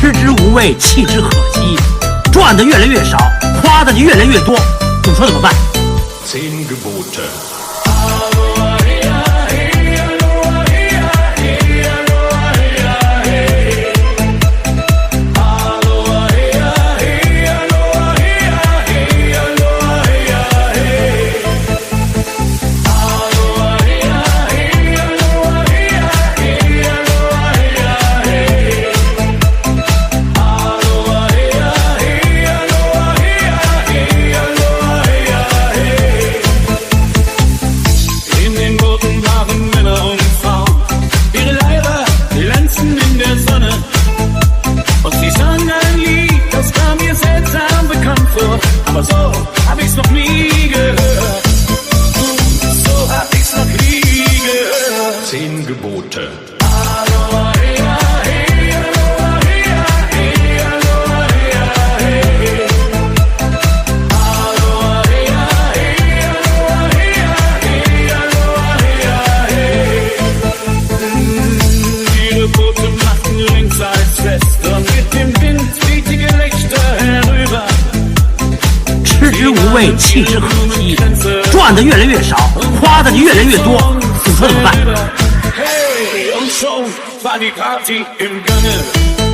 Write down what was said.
吃之无味，弃之可惜，赚的越来越少，花的就越来越多，你说怎么办？10 Gebote。Aber so hab ich's noch nie gehört. So hab ich's noch nie gehört. 10 Gebote. Die Gebote machen links als fest und mit dem Wind zieht die Gelächter herüber. 吃之无味，弃之可惜，赚的越来越少，花的就越来越多，你说怎么办？ Hey, und schon war die Party im Gange.